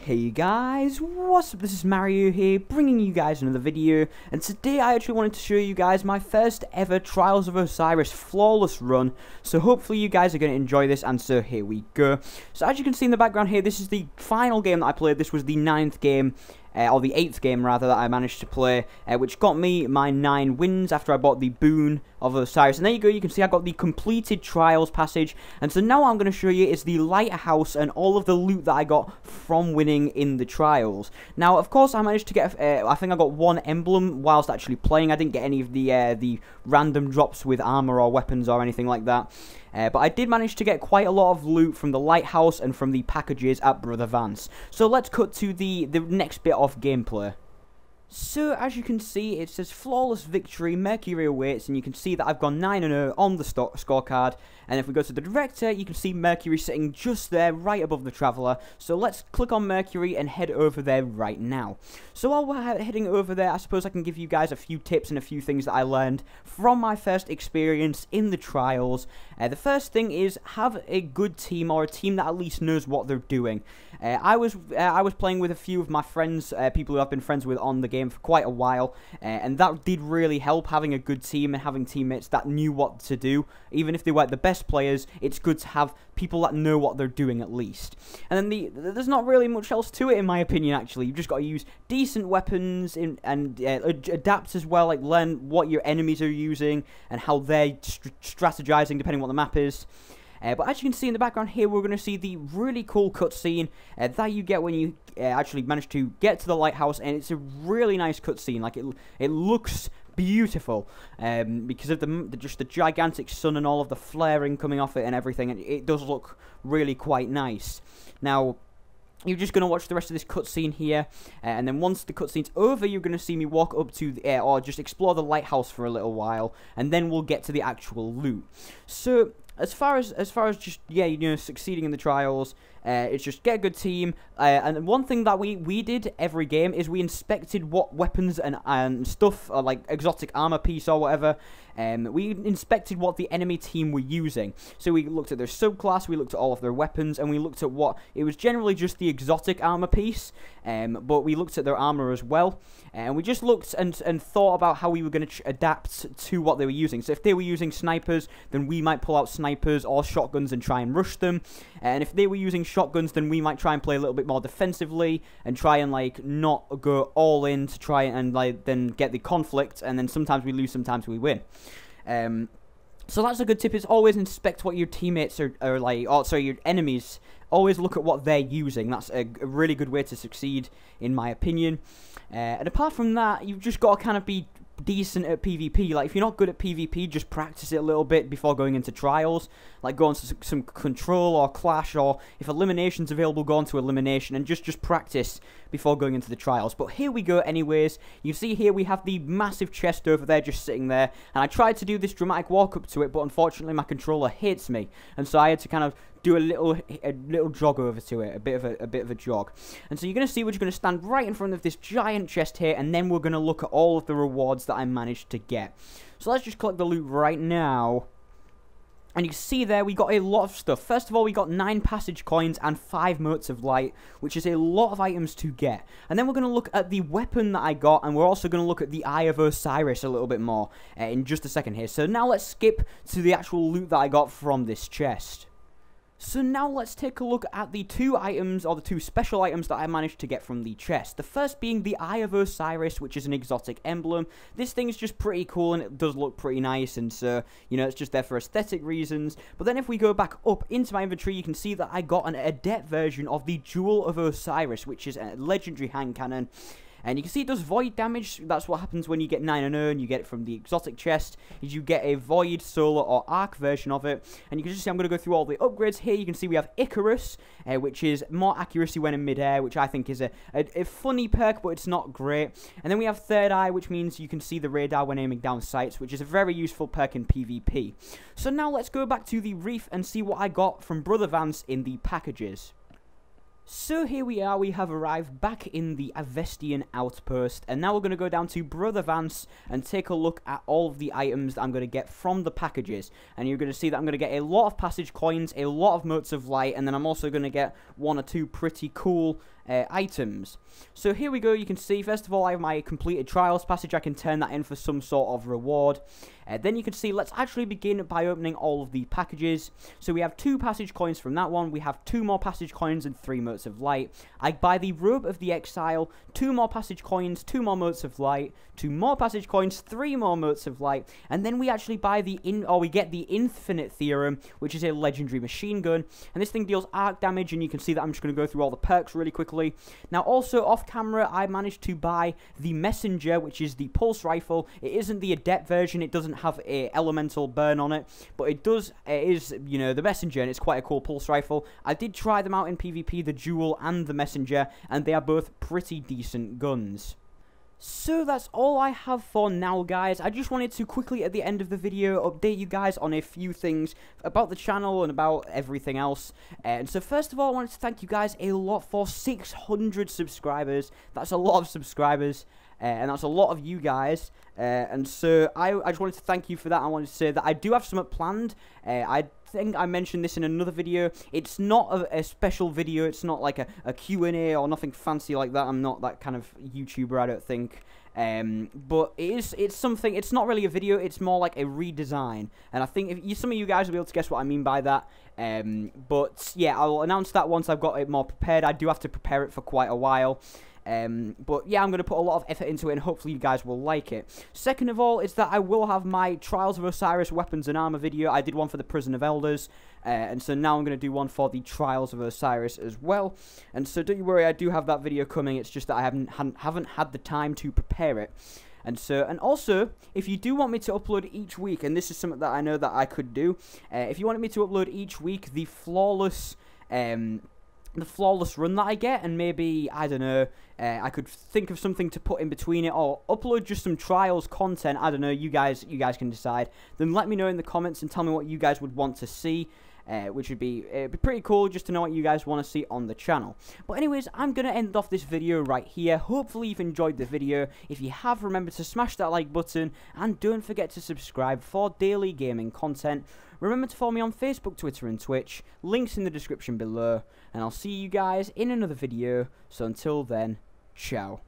Hey guys, what's up? This is Mario here, bringing you guys another video, and today I actually wanted to show you guys my first ever Trials of Osiris flawless run, so hopefully you guys are going to enjoy this, and so here we go. So as you can see in the background here, this is the final game that I played. This was the 9th game, or the 8th game rather, that I managed to play, which got me my 9 wins after I bought the Boon of Osiris. And there you go, you can see I got the completed Trials passage, and so now what I'm going to show you is the Lighthouse and all of the loot that I got from winning in the Trials. Now, of course, I managed to get, I think I got 1 emblem whilst actually playing. I didn't get any of the random drops with armor or weapons or anything like that. But I did manage to get quite a lot of loot from the Lighthouse and from the packages at Brother Vance. So let's cut to the next bit of gameplay. So, as you can see, it says flawless victory, Mercury awaits, and you can see that I've gone 9-0 on the scorecard. And if we go to the director, you can see Mercury sitting just there, right above the Traveller. So let's click on Mercury and head over there right now. So while we're heading over there, I suppose I can give you guys a few tips and a few things that I learned from my first experience in the Trials. The first thing is, have a good team, or a team that at least knows what they're doing. I was playing with a few of my friends, people who I've been friends with on the game for quite a while, and that did really help, having a good team and having teammates that knew what to do. Even if they weren't the best players, it's good to have people that know what they're doing at least. And then there's not really much else to it, in my opinion. Actually, you've just got to use decent weapons and adapt as well, like learn what your enemies are using and how they're strategizing depending on what the map is. But as you can see in the background here, we're going to see the really cool cutscene that you get when you actually manage to get to the lighthouse, and it's a really nice cutscene. Like it looks beautiful because of just the gigantic sun and all of the flaring coming off it and everything, and it does look really quite nice. Now, you're just going to watch the rest of this cutscene here, and then once the cutscene's over, you're going to see me walk up to the or just explore the lighthouse for a little while, and then we'll get to the actual loot. So, as far as just, yeah, you know, succeeding in the Trials, it's just get a good team, and one thing that we did every game is we inspected what weapons and stuff, or like exotic armor piece or whatever, we inspected what the enemy team were using. So we looked at their subclass, we looked at all of their weapons, and we looked at what, it was generally just the exotic armor piece, but we looked at their armor as well, and we just looked and thought about how we were going to adapt to what they were using. So if they were using snipers, then we might pull out snipers or shotguns and try and rush them, and if they were using shotguns, then we might try and play a little bit more defensively and try and like not go all in to try and like then get the conflict, and then sometimes we lose, sometimes we win. So that's a good tip, is always inspect what your teammates are like, or sorry, your enemies. Always look at what they're using. That's a really good way to succeed, in my opinion. And apart from that, you've just got to kind of be decent at PvP. Like, if you're not good at PvP, just practice it a little bit before going into Trials. Like, go on to some Control or Clash, or if Elimination's available, go on to Elimination, and just practice before going into the Trials. But here we go anyways. You see here we have the massive chest over there just sitting there, and I tried to do this dramatic walk up to it, but unfortunately my controller hates me, and so I had to kind of do a little jog over to it, a bit of a jog. And so you're going to see we're just going to stand right in front of this giant chest here, and then we're going to look at all of the rewards that I managed to get. So let's just collect the loot right now. And you can see there, we got a lot of stuff. First of all, we got 9 passage coins and 5 motes of light, which is a lot of items to get. And then we're going to look at the weapon that I got, and we're also going to look at the Eye of Osiris a little bit more in just a second here. So now let's skip to the actual loot that I got from this chest. So now let's take a look at the 2 items, or the 2 special items that I managed to get from the chest. The first being the Eye of Osiris, which is an exotic emblem. This thing's just pretty cool, and it does look pretty nice, and so, you know, it's just there for aesthetic reasons. But then if we go back up into my inventory, you can see that I got an adept version of the Jewel of Osiris, which is a legendary hand cannon. And you can see it does void damage. That's what happens when you get 9-0 and you get it from the exotic chest, is you get a void, solar, or arc version of it. And you can just see I'm going to go through all the upgrades here. You can see we have Icarus, which is more accuracy when in midair, which I think is a funny perk, but it's not great. And then we have Third Eye, which means you can see the radar when aiming down sights, which is a very useful perk in PvP. So now let's go back to the reef and see what I got from Brother Vance in the packages. So here we are, we have arrived back in the Avestian outpost, and now we're going to go down to Brother Vance and take a look at all of the items that I'm going to get from the packages. And you're going to see that I'm going to get a lot of passage coins, a lot of motes of light, and then I'm also going to get 1 or 2 pretty cool items. So here we go, you can see, first of all, I have my completed trials passage. I can turn that in for some sort of reward. Then you can see, let's actually begin by opening all of the packages. So we have 2 passage coins from that one, we have 2 more passage coins and 3 motes of light. I buy the Robe of the Exile, 2 more passage coins, 2 more motes of light, 2 more passage coins, 3 more motes of light, and then we actually buy we get the Infinite Theorem, which is a legendary machine gun, and this thing deals arc damage, and you can see that I'm just going to go through all the perks really quickly. Now also off camera, I managed to buy the Messenger, which is the pulse rifle. It isn't the adept version, it doesn't have a elemental burn on it, but it is, you know, the Messenger, and it's quite a cool pulse rifle. I did try them out in PvP, the Duel and the Messenger, and they are both pretty decent guns. So that's all I have for now, guys. I just wanted to quickly at the end of the video update you guys on a few things about the channel and about everything else. And so first of all, I wanted to thank you guys a lot for 600 subscribers. That's a lot of subscribers. And that's a lot of you guys, and so I just wanted to thank you for that. I wanted to say that I do have something planned. I think I mentioned this in another video. It's not a special video, it's not like a Q&A or nothing fancy like that. I'm not that kind of YouTuber, I don't think. But it's something, it's not really a video, it's more like a redesign, and I think some of you guys will be able to guess what I mean by that. But yeah, I'll announce that once I've got it more prepared. I do have to prepare it for quite a while. But yeah, I'm going to put a lot of effort into it, and hopefully you guys will like it. Second of all is that I will have my Trials of Osiris weapons and armor video. I did one for the Prison of Elders, and so now I'm going to do one for the Trials of Osiris as well. And so don't you worry, I do have that video coming. It's just that I haven't had the time to prepare it. And also, if you do want me to upload each week, and this is something that I know that I could do, if you wanted me to upload each week the flawless run that I get, and maybe, I don't know, I could think of something to put in between it, or upload just some trials content. I don't know, you guys can decide. Then let me know in the comments and tell me what you guys would want to see, which would be pretty cool just to know what you guys want to see on the channel. But anyways, I'm going to end off this video right here. Hopefully you've enjoyed the video. If you have, remember to smash that like button, and don't forget to subscribe for daily gaming content. Remember to follow me on Facebook, Twitter and Twitch, links in the description below, and I'll see you guys in another video. So until then, ciao.